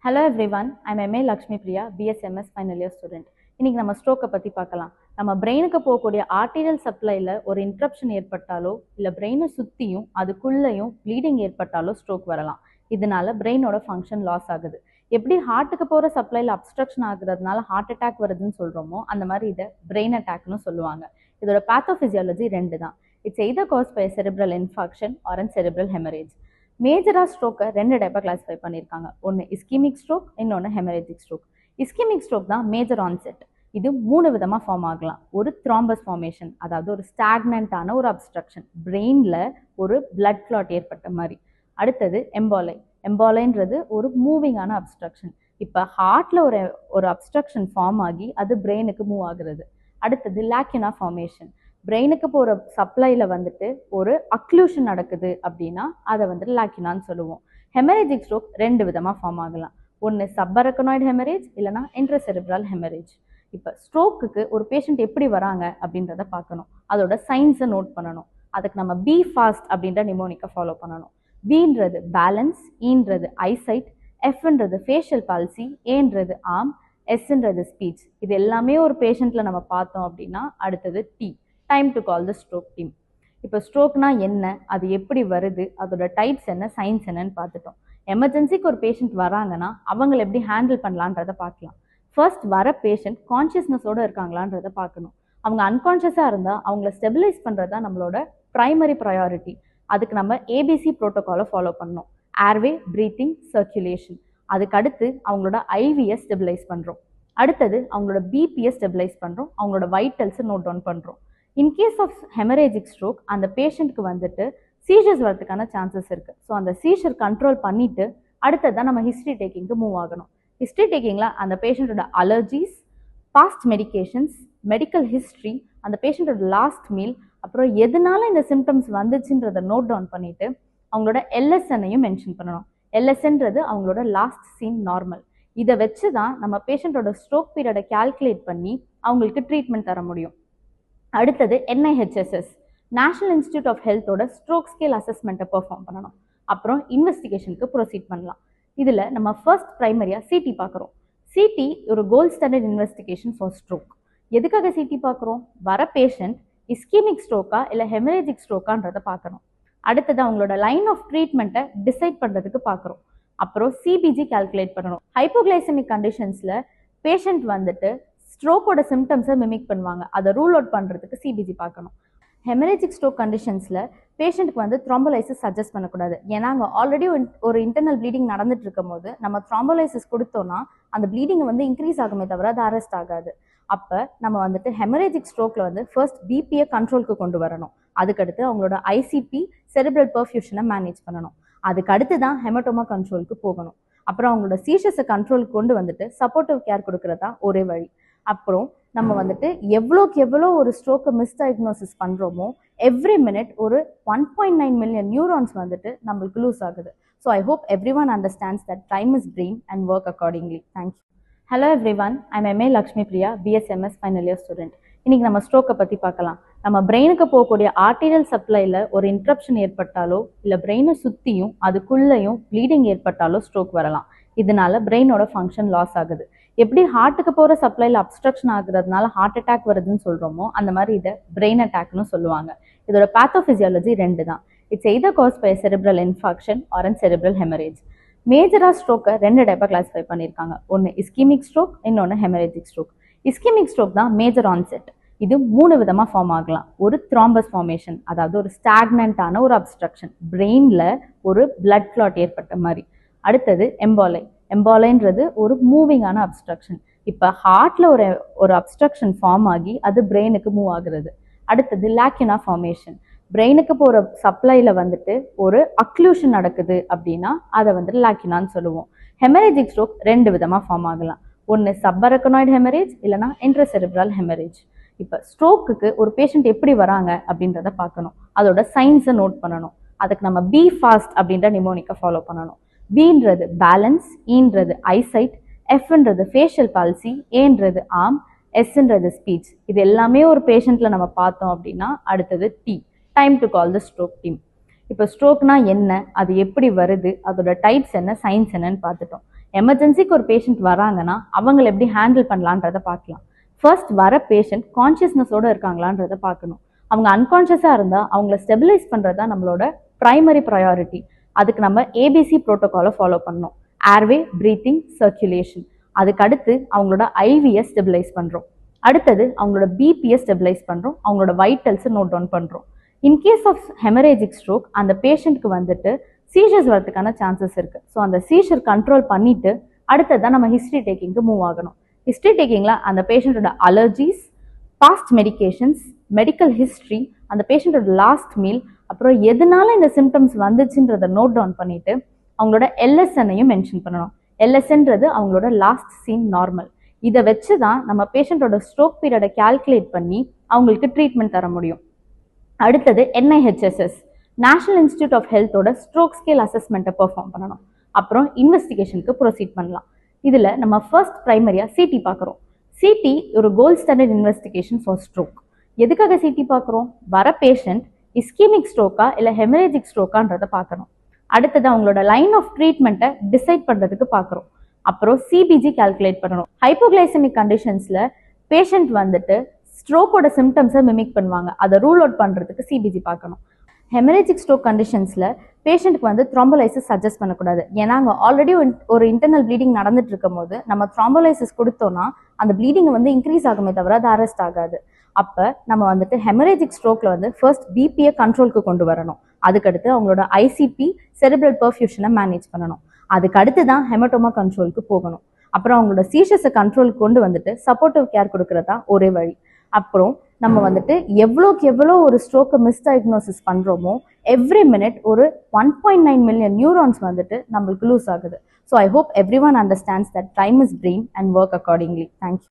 Hello everyone, I'm MA Lakshmi Priya, BSMS final year student. இன்னைக்கு நம்ம ஸ்ட்ரோக்கை பற்றி பார்க்கலாம். நம்ம பிரெயினுக்கு போகக்கூடிய ஆர்டீரியல் சப்ளைல ஒரு இன்ட்ரப்ஷன் ஏற்பட்டாலோ இல்லை பிரெயினை சுற்றியும் அதுக்குள்ளேயும் ப்ளீடிங் ஏற்பட்டாலோ ஸ்ட்ரோக் வரலாம். இதனால பிரெயினோட ஃபங்க்ஷன் லாஸ் ஆகுது. எப்படி ஹார்ட்டுக்கு போகிற சப்ளைல அப்ஸ்ட்ரக்ஷன் ஆகுறதுனால ஹார்ட் அட்டாக் வருதுன்னு சொல்கிறோமோ அந்த மாதிரி இதை பிரெயின் அட்டாக்னு சொல்லுவாங்க. இதோட பேத்தோஃபிசியாலஜி ரெண்டு தான். It's either cause by cerebral infarction or an cerebral haemorrhage. மேஜராக ஸ்ட்ரோக்கை ரெண்டு டைப்பாக கிளாஸிஃபை பண்ணியிருக்காங்க. ஒன்று இஸ்கிமிக் ஸ்ட்ரோக், இன்னொன்று ஹெமரேஜிக் ஸ்ட்ரோக். இஸ்கிமிக் ஸ்ட்ரோக் தான் மேஜர் ஆன்செட். இது மூணு விதமாக ஃபார்ம் ஆகலாம். ஒரு த்ராம்பஸ் ஃபார்மேஷன், அதாவது ஒரு ஸ்டாக்னண்டான ஒரு அப்ஸ்ட்ரக்ஷன், பிரெயினில் ஒரு பிளட் கிளாட் ஏற்பட்ட மாதிரி. அடுத்தது எம்பாலை. எம்பாலைன்றது ஒரு மூவிங்கான அப்ஸ்ட்ரக்ஷன். இப்போ ஹார்ட்டில் ஒரு அப்ஸ்ட்ரக்ஷன் ஃபார்ம் ஆகி அது பிரெயினுக்கு மூவ் ஆகுறது. அடுத்தது லாக்யூனா ஃபார்மேஷன். பிரெயினுக்கு போகிற சப்ளையில் வந்துட்டு ஒரு அக்ளூஷன் நடக்குது அப்படின்னா அதை வந்துட்டு லாக்யூனான்னு சொல்லுவோம். ஹெமரேஜிக் ஸ்ட்ரோக் ரெண்டு விதமாக ஃபார்ம் ஆகலாம். ஒன்று சப்பரக்கனாய்டு ஹெமரேஜ், இல்லைனா இன்ட்ரசெரிப்ரல் ஹெமரேஜ். இப்போ ஸ்ட்ரோக்குக்கு ஒரு பேஷண்ட் எப்படி வராங்க அப்படின்றத பார்க்கணும். அதோட சைன்ஸை நோட் பண்ணணும். அதுக்கு நம்ம பி ஃபாஸ்ட் அப்படின்ற நிமோனிக்கை ஃபாலோ பண்ணணும். பின்றது பேலன்ஸ், ஈன்றது ஐசைட், எஃப்ன்றது ஃபேஷியல் பால்சி, ஏன்றது ஆர்ம், எஸ்ன்றது ஸ்பீச். இது எல்லாமே ஒரு பேஷண்ட்டில் நம்ம பார்த்தோம் அப்படின்னா அடுத்தது T, time to call the stroke team. இப்போ ஸ்ட்ரோக்னா என்ன, அது எப்படி வருது, அதோட டைப்ஸ் என்ன, சைன்ஸ் என்னன்னு பார்த்துட்டோம். எமர்ஜென்சிக்கு ஒரு பேஷண்ட் வராங்கன்னா அவங்களை எப்படி ஹேண்டில் பண்ணலான்றதை பார்க்கலாம். ஃபர்ஸ்ட் வர பேஷண்ட் கான்ஷியஸ்னஸோடு இருக்காங்களான்றதை பார்க்கணும். அவங்க அன்கான்ஷியஸாக இருந்தால் அவங்கள ஸ்டெபிலைஸ் பண்ணுறது தான் நம்மளோட ப்ரைமரி ப்ரையாரிட்டி. அதுக்கு நம்ம ஏபிசி ப்ரோட்டோகாலை ஃபாலோ பண்ணணும். Airway, breathing, circulation. அதுக்கு அடுத்து அவங்களோட ஐவியை ஸ்டெபிலைஸ் பண்ணுறோம். அடுத்தது அவங்களோட பிபியை ஸ்டெபிலைஸ் பண்ணுறோம். அவங்களோட வைட்டல்ஸை நோட் டவுன் பண்ணுறோம். இன்கேஸ் ஆஃப் ஹெமரேஜிக் ஸ்ட்ரோக் அந்த பேஷண்ட்க்கு வந்துட்டு சீஷர்ஸ் வரதுக்கான சான்சஸ் இருக்குது. ஸோ அந்த சீஷர் கண்ட்ரோல் பண்ணிவிட்டு அடுத்ததான் நம்ம ஹிஸ்ட்ரி டேக்கிங்க்கு மூவ் ஆகணும். ஹிஸ்ட்ரி டேக்கிங்கில் அந்த பேஷண்ட்டோட allergies, past medications, medical history, அந்த பேஷண்ட்டோட லாஸ்ட் மீல், அப்புறம் எதனால இந்த சிம்டம்ஸ் வந்துச்சுன்றதை நோட் டவுன் பண்ணிவிட்டு அவங்களோட எல்எஸ்என்னையும் மென்ஷன் பண்ணணும். எல்எஸ்என்றது அவங்களோட லாஸ்ட் சீன் நார்மல். இதை வச்சு தான் நம்ம பேஷண்ட்டோட ஸ்ட்ரோக் பீரியடை கால்குலேட் பண்ணி அவங்களுக்கு ட்ரீட்மெண்ட் தர முடியும். அடுத்தது NIHSS, நேஷனல் இன்ஸ்டியூட் ஆஃப் ஹெல்த்தோட ஸ்ட்ரோக் ஸ்கேல் அசஸ்மெண்ட்டை பெர்ஃபார்ம் பண்ணணும். அப்புறம் இன்வெஸ்டிகேஷனுக்கு ப்ரொசீட் பண்ணலாம். இதில் நம்ம ஃபர்ஸ்ட் ப்ரைமரியாக சிடி பார்க்குறோம். சிடி ஒரு gold standard investigation for stroke. எதுக்காக சிடி பார்க்குறோம்? வர பேஷண்ட் இஸ்கிமிக் ஸ்ட்ரோக்கா இல்லை ஹெமரேஜிக் ஸ்ட்ரோக்கான்றதை பார்க்கணும். அடுத்தது அவங்களோட லைன் ஆஃப் ட்ரீட்மெண்ட்டை டிசைட் பண்ணுறதுக்கு பார்க்குறோம். அப்புறம் சிபிஜி கால்குலேட் பண்ணணும். ஹைப்போகிளைசமிக் கண்டிஷன்ஸில் பேஷண்ட் வந்துட்டு ஸ்ட்ரோக்கோட சிம்டம்ஸை மிமிக் பண்ணுவாங்க. அதை ரூல் அவுட் பண்ணுறதுக்கு சிபிஜி பார்க்கணும். ஹெமரேஜிக் ஸ்ட்ரோக் கண்டிஷன்ஸில் பேஷண்ட்டுக்கு வந்து த்ரோம்போலைசிஸ் சஜஸ்ட் பண்ணக்கூடாது. ஏன்னா அங்கே ஆல்ரெடி ஒரு இன்டர்னல் ப்ளீடிங் நடந்துட்டு இருக்கும் போது நம்ம த்ரோம்போலைசிஸ் கொடுத்தோன்னா அந்த ப்ளீடிங் வந்து இன்க்ரீஸ் ஆகுமே தவிர அது அரெஸ்ட் ஆகாது. அப்போ நம்ம வந்துட்டு ஹெமரேஜிக் ஸ்ட்ரோக்கில் வந்து ஃபர்ஸ்ட் பிபியை கண்ட்ரோலுக்கு கொண்டு வரணும். அதுக்கடுத்து அவங்களோட ஐசிபி, செரிப்ரல் பர்ஃபியூஷனை மேனேஜ் பண்ணணும். அதுக்கு அடுத்து தான் ஹெமட்டோமா கண்ட்ரோலுக்கு போகணும். அப்புறம் அவங்களோட சீஷர்ஸை கண்ட்ரோலுக்கு கொண்டு வந்துட்டு சப்போர்ட்டிவ் கேர் கொடுக்கறது தான் ஒரே வழி. அப்புறம் நம்ம வந்துட்டு எவ்வளோக்கு எவ்வளோ ஒரு ஸ்ட்ரோக்கை மிஸ்டயக்னோசிஸ் பண்ணுறோமோ எவ்ரி மினிட் ஒரு 1.9 மில்லியன் நியூரான்ஸ் வந்துட்டு நம்மளுக்கு லூஸ் ஆகுது. So I hope every one understands that time is brain and work accordingly. Thank you. Hello every one, I'm MA Lakshmi Priya, BSMS final year student. இன்னைக்கு நம்ம ஸ்ட்ரோக்கை பற்றி பார்க்கலாம். நம்ம பிரெயினுக்கு போகக்கூடிய ஆர்டீரியல் சப்ளைல ஒரு இன்ட்ரப்ஷன் ஏற்பட்டாலோ இல்லை பிரெயினை சுற்றியும் அதுக்குள்ளேயும் ப்ளீடிங் ஏற்பட்டாலோ ஸ்ட்ரோக் வரலாம். இதனால பிரெயினோட ஃபங்க்ஷன் லாஸ் ஆகுது. எப்படி ஹார்ட்டுக்கு போகிற சப்ளைல அப்ஸ்ட்ரக்ஷன் ஆகுறதுனால ஹார்ட் அட்டாக் வருதுன்னு சொல்கிறோமோ அந்த மாதிரி இதை பிரெயின் அட்டாக்னு சொல்லுவாங்க. இதோட பேத்தோஃபிசியாலஜி ரெண்டு தான். It's either cause by cerebral infarction or an cerebral haemorrhage. மேஜராக ஸ்ட்ரோக்கை ரெண்டு டைப்பாக கிளாஸிஃபை பண்ணியிருக்காங்க. ஒன்று இஸ்கிமிக் ஸ்ட்ரோக், இன்னொன்று ஹெமரேஜிக் ஸ்ட்ரோக். இஸ்கிமிக் ஸ்ட்ரோக் தான் மேஜர் ஆன்செட். இது மூணு விதமாக ஃபார்ம் ஆகலாம். ஒரு த்ராம்பஸ் ஃபார்மேஷன், அதாவது ஒரு ஸ்டாக்னண்டான ஒரு அப்ஸ்ட்ரக்ஷன், பிரெயினில் ஒரு பிளட் கிளாட் ஏற்பட்ட மாதிரி. அடுத்தது எம்பாலை. எம்பாலைன்றது ஒரு மூவிங்கான அப்ஸ்ட்ரக்ஷன். இப்போ ஹார்ட்டில் ஒரு அப்ஸ்ட்ரக்ஷன் ஃபார்ம் ஆகி அது பிரெயினுக்கு மூவ் ஆகுறது. அடுத்தது லாக்யூனா ஃபார்மேஷன். பிரெயினுக்கு போகிற சப்ளையில் வந்துட்டு ஒரு அக்ளூஷன் நடக்குது அப்படின்னா அதை வந்துட்டு லாக்யூனான்னு சொல்லுவோம். ஹெமரேஜிக் ஸ்ட்ரோக் ரெண்டு விதமாக ஃபார்ம் ஆகலாம். ஒன்று சப்பரக்கனாய்டு ஹெமரேஜ், இல்லைனா இன்ட்ரசெரிப்ரல் ஹெமரேஜ். இப்போ ஸ்ட்ரோக்குக்கு ஒரு பேஷண்ட் எப்படி வராங்க அப்படின்றத பார்க்கணும். அதோட சைன்ஸை நோட் பண்ணணும். அதுக்கு நம்ம பி ஃபாஸ்ட் அப்படின்ற நிமோனிக்கை ஃபாலோ பண்ணணும். பின்றது பேலன்ஸ், ஈன்றது ஐசைட், எஃப்ன்றது ஃபேஷியல் பால்சி, ஏன்றது ஆர்ம், எஸ்ன்றது ஸ்பீச். இது எல்லாமே ஒரு பேஷண்ட்டில் நம்ம பார்த்தோம் அப்படின்னா அடுத்தது T, time to call the stroke team. இப்போ ஸ்ட்ரோக்னா என்ன, அது எப்படி வருது, அதோட டைப்ஸ் என்ன, சைன்ஸ் என்னன்னு பார்த்துட்டோம். எமர்ஜென்சிக்கு ஒரு பேஷண்ட் வராங்கன்னா அவங்களை எப்படி ஹேண்டில் பண்ணலான்றதை பார்க்கலாம். ஃபர்ஸ்ட் வர பேஷண்ட் கான்ஷியஸ்னஸோட இருக்காங்களான்றதை பார்க்கணும். அவங்க அன்கான்ஷியஸாக இருந்தால் அவங்கள ஸ்டெபிலைஸ் பண்ணுறது தான் நம்மளோட ப்ரைமரி ப்ரையாரிட்டி. அதுக்கு நம்ம ஏபிசி ப்ரோட்டோகாலை ஃபாலோ பண்ணணும். Airway, breathing, circulation. அதுக்கு அடுத்து அவங்களோட ஐவியை ஸ்டெபிலைஸ் பண்ணுறோம். அடுத்தது அவங்களோட பிபியை ஸ்டெபிலைஸ் பண்ணுறோம். அவங்களோட வைட்டல்ஸை நோட் டவுன் பண்ணுறோம். இன்கேஸ் ஆஃப் ஹெமரேஜிக் ஸ்ட்ரோக் அந்த பேஷண்ட்டுக்கு வந்துட்டு சீஷர்ஸ் வரதுக்கான சான்சஸ் இருக்குது. ஸோ அந்த சீஷர் கண்ட்ரோல் பண்ணிவிட்டு அடுத்ததான் நம்ம ஹிஸ்ட்ரி டேக்கிங்க்கு மூவ் ஆகணும். ஹிஸ்ட்ரி டேக்கிங்கில் அந்த பேஷண்ட்டோட allergies, past medications, medical history, அந்த பேஷண்ட்டோட லாஸ்ட் மீல், அப்புறம் எதனால இந்த சிம்டம்ஸ் வந்துச்சுன்றதை நோட் டவுன் பண்ணிட்டு அவங்களோட எல்எஸ்என்னையும் மென்ஷன் பண்ணணும். எல்எஸ்என்றது அவங்களோட லாஸ்ட் சீன் நார்மல். இதை வச்சு தான் நம்ம பேஷண்ட்டோட ஸ்ட்ரோக் பீரியடை கால்குலேட் பண்ணி அவங்களுக்கு ட்ரீட்மெண்ட் தர முடியும். அடுத்தது NIHSS, நேஷனல் இன்ஸ்டியூட் ஆஃப் ஹெல்த்தோட ஸ்ட்ரோக் ஸ்கேல் அசஸ்மெண்ட்டை பெர்ஃபார்ம் பண்ணணும். அப்புறம் இன்வெஸ்டிகேஷனுக்கு ப்ரொசீட் பண்ணலாம். இதில் நம்ம ஃபர்ஸ்ட் ப்ரைமரியாக சிடி பார்க்குறோம். சிடி ஒரு gold standard investigation for stroke. எதுக்காக சிடி பார்க்குறோம்? வர பேஷண்ட் இஸ்கீமிக் ஸ்ட்ரோக்கா இல்லை ஹெமரேஜிக் ஸ்ட்ரோக்கான்றதை பார்க்கணும். அடுத்தது அவங்களோட லைன் ஆஃப் ட்ரீட்மெண்ட்டை டிசைட் பண்ணுறதுக்கு பார்க்குறோம். அப்புறம் சிபிஜி கால்குலேட் பண்ணணும். ஹைப்போகிளைசமிக் கண்டிஷன்ஸில் பேஷண்ட் வந்துட்டு ஸ்ட்ரோக்கோட சிம்டம்ஸை மிமிக் பண்ணுவாங்க. அதை ரூல் அவுட் பண்ணுறதுக்கு சிபிஜி பார்க்கணும். ஹெமரேஜிக் ஸ்ட்ரோக் கண்டிஷன்ஸில் பேஷண்ட்டுக்கு வந்து த்ரோம்போலைசிஸ் சஜஸ்ட் பண்ணக்கூடாது. ஏன்னா அங்கே ஆல்ரெடி ஒரு இன்டர்னல் ப்ளீடிங் நடந்துட்டு இருக்கும் போது நம்ம த்ரோம்போலைசிஸ் கொடுத்தோம்னா அந்த ப்ளீடிங் வந்து இன்க்ரீஸ் ஆகுமே தவிர அது அரெஸ்ட் ஆகாது. அப்போ நம்ம வந்துட்டு ஹெமரேஜிக் ஸ்ட்ரோக்கில் வந்து ஃபர்ஸ்ட் பிபியை கண்ட்ரோலுக்கு கொண்டு வரணும். அதுக்கடுத்து அவங்களோட ஐசிபி, செரிப்ரல் பர்ஃபியூஷனை மேனேஜ் பண்ணணும். அதுக்கு அடுத்து தான் ஹெமட்டோமா கண்ட்ரோலுக்கு போகணும். அப்புறம் அவங்களோட சீஷர்ஸை கண்ட்ரோலுக்கு கொண்டு வந்துட்டு சப்போர்ட்டிவ் கேர் கொடுக்கறதா ஒரே வழி. அப்புறம் நம்ம வந்துட்டு எவ்வளோக்கு எவ்வளோ ஒரு ஸ்ட்ரோக்கை மிஸ்டயக்னோசிஸ் பண்ணுறோமோ எவ்ரி மினிட் ஒரு 1.9 மில்லியன் நியூரான்ஸ் வந்துட்டு நம்மளுக்கு லூஸ் ஆகுது. So I hope every one understands that time is dream and work accordingly. Thank you.